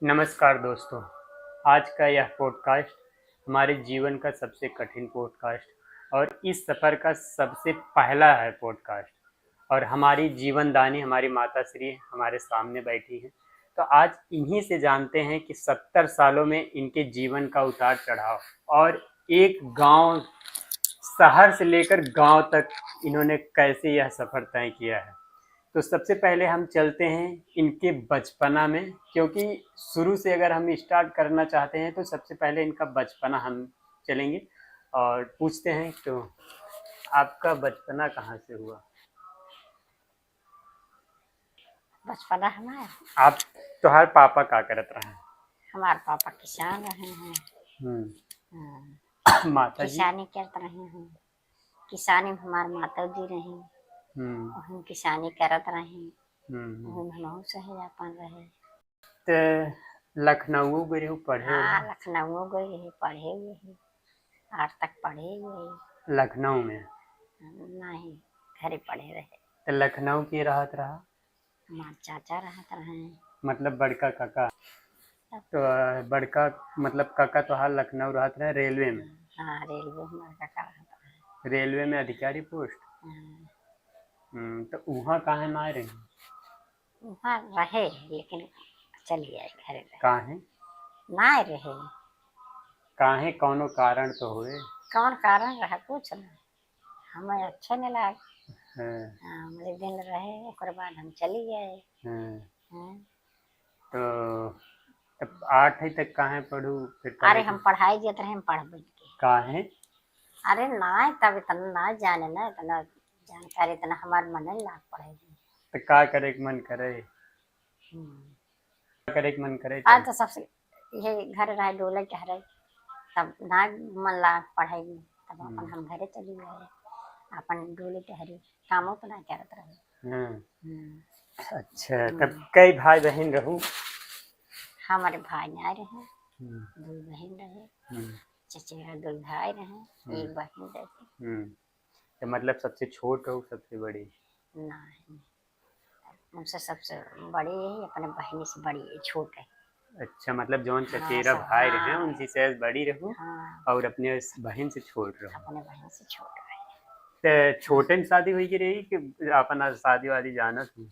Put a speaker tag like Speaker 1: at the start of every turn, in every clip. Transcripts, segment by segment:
Speaker 1: नमस्कार दोस्तों। आज का यह पॉडकास्ट हमारे जीवन का सबसे कठिन पॉडकास्ट और इस सफ़र का सबसे पहला है पॉडकास्ट। और हमारी जीवनदानी हमारी माता श्री हमारे सामने बैठी हैं। तो आज इन्हीं से जानते हैं कि 70 सालों में इनके जीवन का उतार चढ़ाव और एक गांव, शहर से लेकर गांव तक इन्होंने कैसे यह सफ़र तय किया है। तो सबसे पहले हम चलते हैं इनके बचपना में, क्योंकि शुरू से अगर हम स्टार्ट करना चाहते हैं तो सबसे पहले इनका बचपना हम चलेंगे और पूछते हैं तो आपका बचपना कहाँ से हुआ।
Speaker 2: बचपना हमारा
Speaker 1: आप तुम्हारे पापा का करत रहे?
Speaker 2: हमारे पापा किसान रहे हैं।
Speaker 1: माता जी?
Speaker 2: किसानी करते रहे हैं। किसानी में हमारे माता जी रही, हम किसानी करत रहे, हम सहे अपन रहे।
Speaker 1: तो लखनऊ गए हो पढ़े?
Speaker 2: हाँ, लखनऊ गए है, पढ़े हुए है, 8 तक पढ़े हुए है।
Speaker 1: लखनऊ में
Speaker 2: नहीं, घरे पढ़े रहे।
Speaker 1: तो लखनऊ की राहत रहा?
Speaker 2: हमारे चाचा रहते रहे,
Speaker 1: मतलब बड़का काका। तो बड़का मतलब काका तो हाल लखनऊ रहते रहे रेलवे में?
Speaker 2: हाँ, रेलवे हमारे काका रहता रहे।
Speaker 1: रेलवे में अधिकारी पोस्ट? तो वहाँ काहे ना रहे?
Speaker 2: वहाँ रहे लेकिन चली आए घरे रहे।
Speaker 1: काहे
Speaker 2: ना रहे?
Speaker 1: काहे कौनो कारण तो हुए?
Speaker 2: कौन कारण रहा कुछ नहीं, हमें अच्छे नहीं लगे।
Speaker 1: हाँ,
Speaker 2: एक दिन रहे, ओकर बाद हम चली गए।
Speaker 1: हाँ। तो तब 8 तक काहे पढ़ू फिर?
Speaker 2: अरे हम पढ़ाई देते रहे, हम पढ़ बैठ के।
Speaker 1: काहे?
Speaker 2: अरे ना, तब इतना ना जाने ना, इतना जानकारी इतना हमारे मन नहीं लाग पड़े।
Speaker 1: तो का करे के मन करे? करे के मन करे?
Speaker 2: आज तो सबसे ये घर रहे, डोले के रहे, तब ना मन लाग पढ़ाई में, तब अपन हम घरे चली गए, अपन डोले के हरी कामों तो ना करत रहे।
Speaker 1: अच्छा, तब कई भाई बहन रहू?
Speaker 2: हमारे भाई नहीं रहे, 2 बहन रहे। चचेरा 2 भाई रहे, 1 बहन रहे।
Speaker 1: तो मतलब सबसे छोट हो सबसे बड़ी?
Speaker 2: नहीं, उनसे सबसे बड़ी है, अपने बहनी से बड़ी है, छोट है।
Speaker 1: अच्छा, मतलब जौन चचेरा भाई रहे उनसे से बड़ी रहू?
Speaker 2: हाँ,
Speaker 1: और अपने बहन से छोट रहू?
Speaker 2: अपने बहन से छोट रहे।
Speaker 1: तो छोटे में शादी हुई की रही कि अपना शादी वादी जाना थी?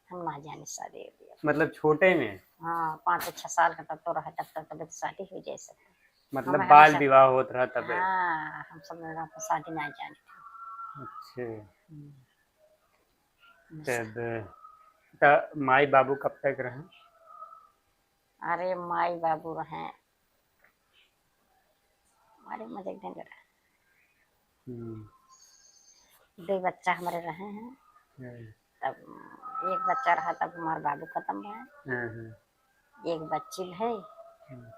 Speaker 2: हम ना जाने शादी हो गया।
Speaker 1: मतलब छोटे में?
Speaker 2: हाँ, 5-6 साल का तब तो रहे, तब तक तब शादी हो जाए सकती।
Speaker 1: मतलब बाल विवाह होत रहा तब?
Speaker 2: हाँ, हम सब लोग आपको शादी ना जाने थे।
Speaker 1: अच्छा, तब माई बाबू कब तक रहे?
Speaker 2: अरे माई बाबू रहे, हमारे मजे दिन रहे। 2 बच्चा हमारे रहे हैं, तब 1 बच्चा रहा, तब हमारे बाबू खत्म भये। 1 बच्ची है,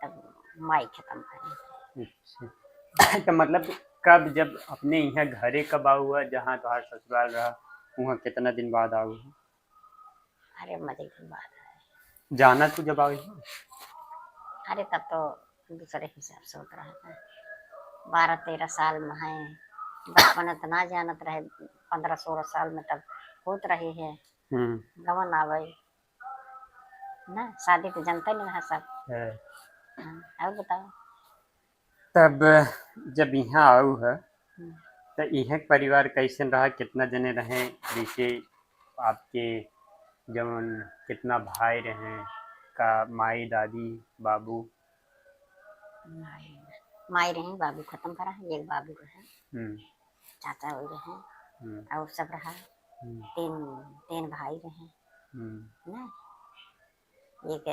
Speaker 2: तब माई खत्म भये।
Speaker 1: अच्छा, तो मतलब कब, जब अपने यहाँ घरे कब आऊ हुआ जहाँ तुम्हारा ससुराल रहा, वहाँ कितना दिन बाद आऊ?
Speaker 2: अरे मजे की बात है,
Speaker 1: जाना तू जब आई?
Speaker 2: अरे तब तो दूसरे हिसाब से होता रहा था। 12-13 साल में है, बचपन तो ना जानत रहे, 15-16 साल में तब होत रही है। गवन आवे ना, शादी तो जनता नहीं रहा सब। अब बताओ,
Speaker 1: तब जब यहाँ आऊ है तो यहाँ परिवार कैसे रहा? कितना जने रहे? जैसे आपके जवन कितना भाई रहे का? माई, दादी, बाबू?
Speaker 2: माई रही, बाबू खत्म करा, 1 बाबू रहे, चाचा वही रहे, और सब रहा। 3 भाई रहे ना, 1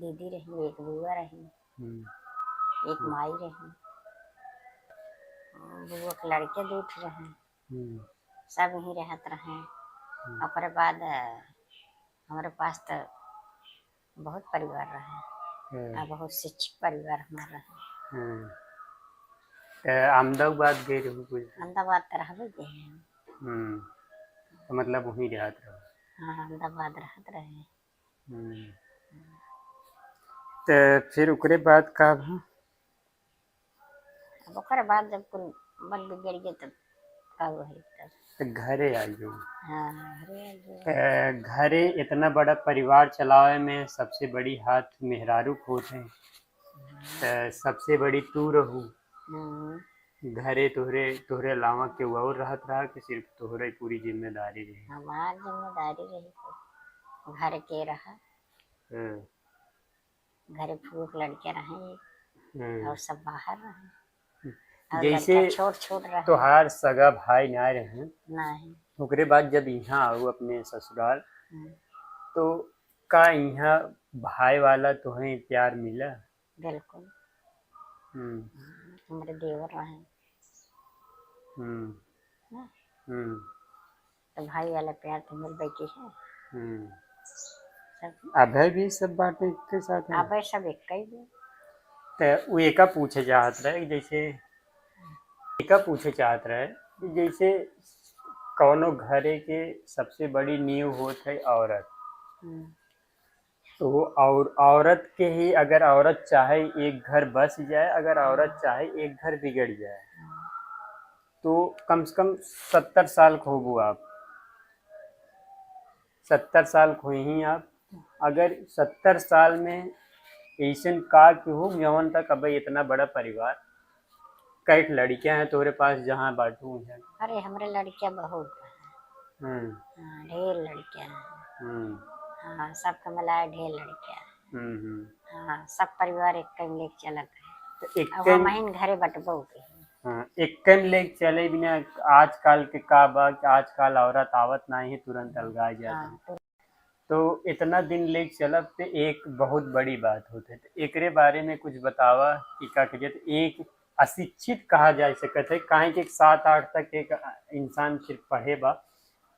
Speaker 2: दीदी रही, 1 बुआ रही, 1 माई रही, बुआ के लड़के 2 रहे, सब यहीं रहत रहे। और बाद हमारे पास तो बहुत परिवार रहे, और बहुत शिक्षित परिवार हमारा रहे।
Speaker 1: अहमदाबाद गए रहू?
Speaker 2: अहमदाबाद तो रहबे गए।
Speaker 1: तो मतलब वहीं रहत रहो?
Speaker 2: हाँ, अहमदाबाद रहत रहे।
Speaker 1: तो फिर उकरे बाद का भा?
Speaker 2: अब ओकर बाद जब कुल मन बिगड़ गए तब का वही तब
Speaker 1: तो घरे आइयो।
Speaker 2: हाँ घरे आइयो।
Speaker 1: घरे इतना बड़ा परिवार चलावे में सबसे बड़ी हाथ मेहरारू होत है। सबसे बड़ी तू रहू।
Speaker 2: हम्म,
Speaker 1: घरे तोहरे तोहरे अलावा केहू और रहत रहा कि सिर्फ तोहरे पूरी जिम्मेदारी रही?
Speaker 2: हमार जिम्मेदारी रही तो घर के रहा,
Speaker 1: हाँ,
Speaker 2: घरे फूक लड़के रहे
Speaker 1: हाँ।
Speaker 2: और सब बाहर रहे और
Speaker 1: जैसे
Speaker 2: लड़का छोट छोट रहे।
Speaker 1: तोहार सगा भाई ना रहे,
Speaker 2: नहीं।
Speaker 1: ओकरे बाद जब यहाँ आऊ अपने ससुराल,
Speaker 2: हम्म,
Speaker 1: तो का यहाँ भाई वाला तुम्हें प्यार मिला?
Speaker 2: बिल्कुल।
Speaker 1: हम्म,
Speaker 2: हमारे देवर रहे
Speaker 1: हम्म,
Speaker 2: ना,
Speaker 1: हम्म,
Speaker 2: तो भाई वाला प्यार तो मिल बैठी है
Speaker 1: हम्म।
Speaker 2: सब।
Speaker 1: अभय भी सब बातें के साथ है?
Speaker 2: अब सब एक ही भी।
Speaker 1: तो वो एका पूछे चाहत रहे कि जैसे एका पूछे चाहत रहे कि जैसे कौनो घरे के सबसे बड़ी नींव होत है औरत।
Speaker 2: हम्म,
Speaker 1: तो और औरत के ही अगर औरत चाहे एक घर बस जाए, अगर औरत चाहे एक घर बिगड़ जाए, तो कम से कम 70 साल खोबू आप, 70 साल खोही आप। अगर 70 साल में ऐसन का के हो जवन तक अब इतना बड़ा परिवार, कई लड़कियां हैं तुम्हारे पास जहाँ बांटू है?
Speaker 2: अरे हमारे लड़कियां बहुत हैं।
Speaker 1: हम्म,
Speaker 2: हाँ ढेर लड़कियां हैं।
Speaker 1: हम्म,
Speaker 2: हाँ सबका मिलाए ढेर लड़कियां हैं।
Speaker 1: हम्म।
Speaker 2: हाँ सब परिवार एक कहीं लेके चलत
Speaker 1: तो
Speaker 2: है।
Speaker 1: एक
Speaker 2: अब हम महीन घरे बटबो के।
Speaker 1: हाँ, एक लेके चले बिना। आजकल के का बा कि आजकल औरत आवत नहीं है, तुरंत अलगाए जाते हैं।
Speaker 2: हाँ तो
Speaker 1: तो इतना दिन लेके चलब तो एक बहुत बड़ी बात होते। तो एकरे बारे में कुछ बतावा कि का कहते एक अशिक्षित कहा जा सकते है, काहे कि 7-8 तक एक इंसान सिर्फ पढ़े बा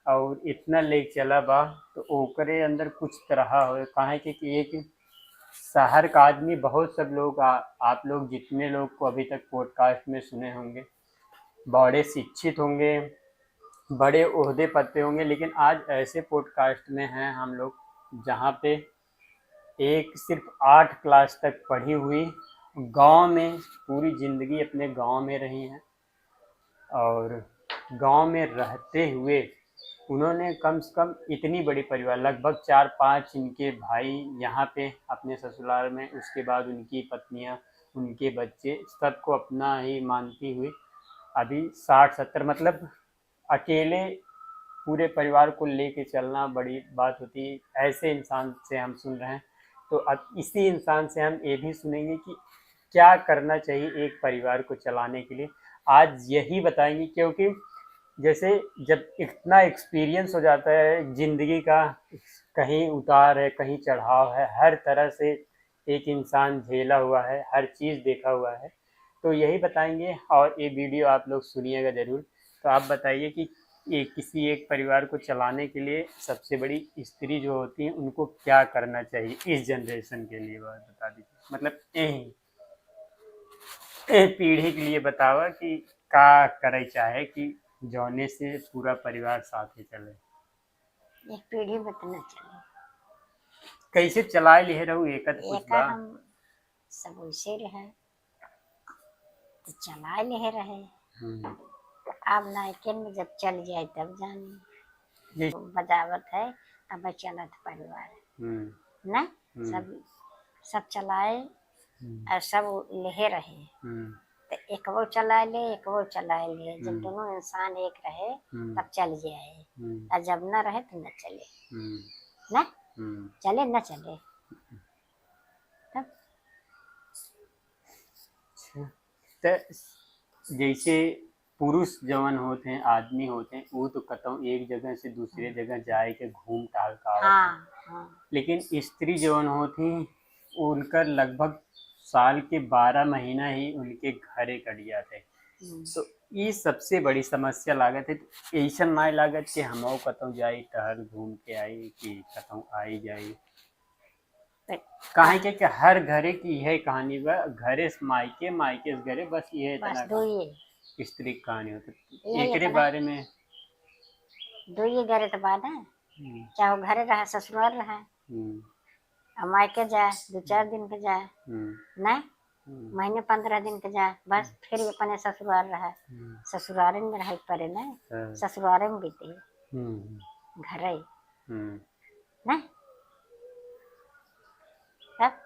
Speaker 1: और इतना लेके चला बा, तो ओकरे अंदर कुछ तरह हो। काहे कि एक शहर का आदमी, बहुत सब लोग आप लोग जितने लोग को अभी तक पॉडकास्ट में सुने होंगे, बड़े शिक्षित होंगे, बड़े ओहदे पद पे होंगे, लेकिन आज ऐसे पॉडकास्ट में हैं हम लोग जहाँ पे एक सिर्फ 8 क्लास तक पढ़ी हुई, गांव में पूरी ज़िंदगी अपने गांव में रही हैं, और गांव में रहते हुए उन्होंने कम से कम इतनी बड़ी परिवार, लगभग 4-5 इनके भाई यहाँ पे अपने ससुराल में, उसके बाद उनकी पत्नियाँ, उनके बच्चे, सबको अपना ही मानती हुई अभी 60-70, मतलब अकेले पूरे परिवार को लेके चलना बड़ी बात होती है। ऐसे इंसान से हम सुन रहे हैं, तो अब इसी इंसान से हम ये भी सुनेंगे कि क्या करना चाहिए एक परिवार को चलाने के लिए। आज यही बताएंगे, क्योंकि जैसे जब इतना एक्सपीरियंस हो जाता है ज़िंदगी का, कहीं उतार है कहीं चढ़ाव है, हर तरह से एक इंसान झेला हुआ है, हर चीज़ देखा हुआ है, तो यही बताएंगे। और ये वीडियो आप लोग सुनिएगा ज़रूर। तो आप बताइए कि ये किसी एक परिवार को चलाने के लिए सबसे बड़ी स्त्री जो होती हैं उनको क्या करना चाहिए इस जनरेशन के लिए, बात बता दीजिए। मतलब यही पीढ़ी के लिए बतावा कि का करे चाहे कि जौने से पूरा परिवार साथ ही चले।
Speaker 2: एक पीढ़ी में तो न चले।
Speaker 1: कैसे चलाए ले रहू एक कुछ
Speaker 2: एक
Speaker 1: बा?
Speaker 2: हम सब वैसे रहे तो चला ले रहे।
Speaker 1: हम्म,
Speaker 2: अब नायकन में जब चल जाए तब जाने
Speaker 1: ये
Speaker 2: तो बजावत है। अब चलत परिवार
Speaker 1: हम्म,
Speaker 2: न
Speaker 1: हम्म,
Speaker 2: सब सब चलाए
Speaker 1: हम्म,
Speaker 2: और सब ले रहे।
Speaker 1: हम्म,
Speaker 2: तो एक वो चला ले एक वो चला ले, जब
Speaker 1: हम्म,
Speaker 2: दोनों इंसान एक रहे
Speaker 1: हम्म,
Speaker 2: तब चल जाए,
Speaker 1: हम्म,
Speaker 2: और जब न रहे तो न चले।
Speaker 1: हम्म,
Speaker 2: न
Speaker 1: हम्म।
Speaker 2: चले न चले तब।
Speaker 1: अच्छा, तो जैसे पुरुष जवन होते हैं, आदमी होते हैं, वो तो कतौ एक जगह से दूसरे जगह जाए के घूम टहल का आवत हैं।
Speaker 2: हाँ हाँ
Speaker 1: लेकिन स्त्री जवन होती उनका लगभग साल के 12 महीना ही उनके घरे कट जाते। तो ये सबसे बड़ी समस्या लागत है। तो ऐसा ना लागत कि हम कतौ जाई टहल घूम के आई कि कतौ आई जाई। काहे
Speaker 2: हाँ,
Speaker 1: कि हर घरे की यह कहानी बा, घरे से मायके, मायके से घरे, बस ये
Speaker 2: बस
Speaker 1: इतना
Speaker 2: दो ही
Speaker 1: स्त्री की कहानी होती।
Speaker 2: यही
Speaker 1: एकरे
Speaker 2: इतना
Speaker 1: बारे में
Speaker 2: दो ही घरे तो बात है।
Speaker 1: हम्म,
Speaker 2: चाहे वो घरे रहे ससुराल रहे
Speaker 1: हम्म,
Speaker 2: और मायके जाए 2-4 दिन के जाए
Speaker 1: हम्म,
Speaker 2: न महीने 15 दिन के जा बस फिर ये अपने ससुराल रहा, ससुराल में रह पड़े ना, ससुराल में बीती घर ना तब।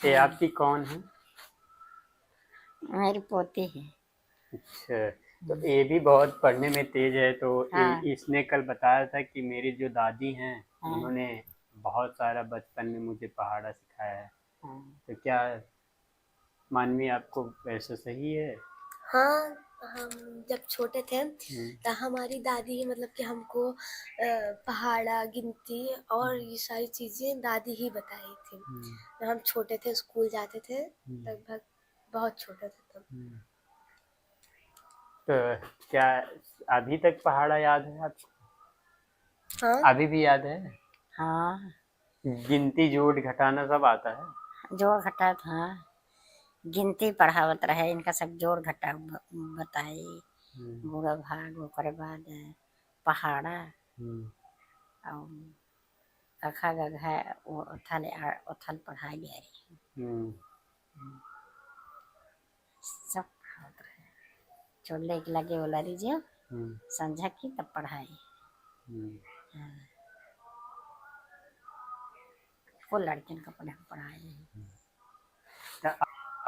Speaker 1: ये आपकी कौन है?
Speaker 2: मेरी पोती है।
Speaker 1: अच्छा, तो ये भी बहुत पढ़ने में तेज है। तो
Speaker 2: हाँ।
Speaker 1: इसने कल बताया था कि मेरी जो दादी हैं
Speaker 2: हाँ।
Speaker 1: उन्होंने बहुत सारा बचपन में मुझे पहाड़ा सिखाया है।
Speaker 2: हाँ।
Speaker 1: तो क्या मानवी आपको वैसा सही है?
Speaker 3: हाँ, हम जब छोटे थे तो हमारी दादी मतलब कि हमको पहाड़ा, गिनती और ये सारी चीज़ें दादी ही बताई थी। जब हम छोटे थे, स्कूल जाते थे, लगभग बहुत छोटे थे तब।
Speaker 1: तो क्या अभी तक पहाड़ा याद है आपको?
Speaker 3: हाँ।
Speaker 1: अभी भी याद है?
Speaker 2: हाँ,
Speaker 1: गिनती, जोड़, घटाना सब आता है?
Speaker 2: जोड़ घटा था, गिनती पढ़ावत रहे, इनका सब जोड़ घटा बताई, बुरा भाग, ओकरे बाद पहाड़ा और कखा गघा वो उथल पढ़ाई गया रही सब पढ़ावत रहे। छोड़ने के लगे बोला दीजिए समझा की तब पढ़ाई। वो लड़कियों का पढ़ाई।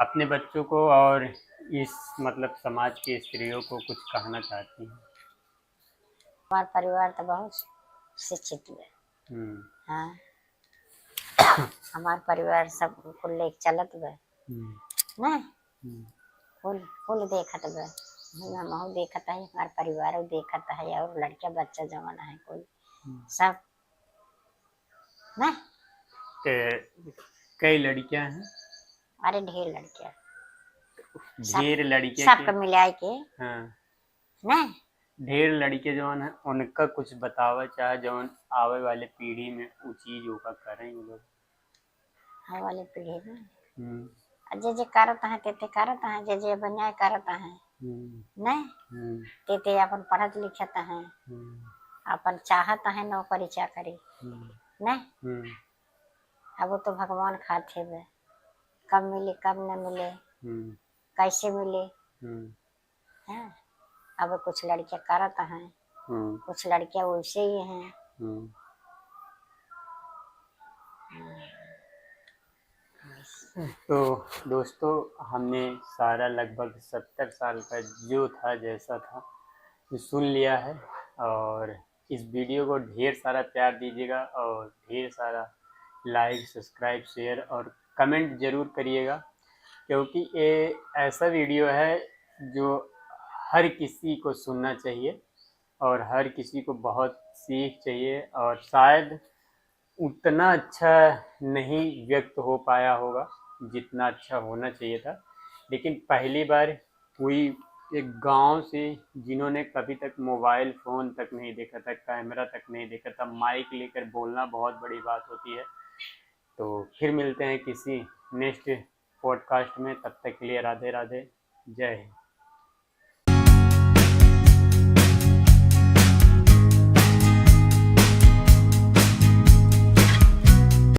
Speaker 1: अपने बच्चों को और इस मतलब समाज की स्त्रियों को कुछ कहना चाहती हैं?
Speaker 2: हमारा परिवार तो बहुत शिक्षित है। हाँ, हमारा परिवार सब कुल लेके चलत बे ना, कुल देखत बे, हम देखत है, हमारा परिवार देखत है, और लड़का बच्चा जवान है कोई सब ना।
Speaker 1: कई लड़कियां हैं?
Speaker 2: अरे ढेर लड़कियां,
Speaker 1: ढेर लड़कियां
Speaker 2: सबका मिलाए के।
Speaker 1: हाँ,
Speaker 2: ना
Speaker 1: ढेर लड़के जौन है उनका कुछ बतावा चाहे जौन आवे वाले पीढ़ी में वो चीज होगा करें वो लोग।
Speaker 2: आने वाली पीढ़ी में जे जे करत है ते करत है, जे जे बनाए करत है ना, ते अपन पढ़त लिखत है, अपन चाहत है नौकरी चाकरी ना। अब वो तो भगवान खाते बे, कब मिले कब न मिले, कैसे मिले। हाँ, अब कुछ लड़कियां करत हैं, कुछ लड़कियां वैसे ही हैं।
Speaker 1: तो दोस्तों, हमने सारा लगभग 70 साल का जो था जैसा था ये सुन लिया है। और इस वीडियो को ढेर सारा प्यार दीजिएगा और ढेर सारा लाइक, सब्सक्राइब, शेयर और कमेंट ज़रूर करिएगा, क्योंकि ये ऐसा वीडियो है जो हर किसी को सुनना चाहिए और हर किसी को बहुत सीख चाहिए। और शायद उतना अच्छा नहीं व्यक्त हो पाया होगा जितना अच्छा होना चाहिए था, लेकिन पहली बार कोई एक गांव से जिन्होंने कभी तक मोबाइल फ़ोन तक नहीं देखा था, कैमरा तक नहीं देखा था, माइक लेकर बोलना बहुत बड़ी बात होती है। तो फिर मिलते हैं किसी नेक्स्ट पॉडकास्ट में, तब तक के लिए राधे राधे, जय हिंद।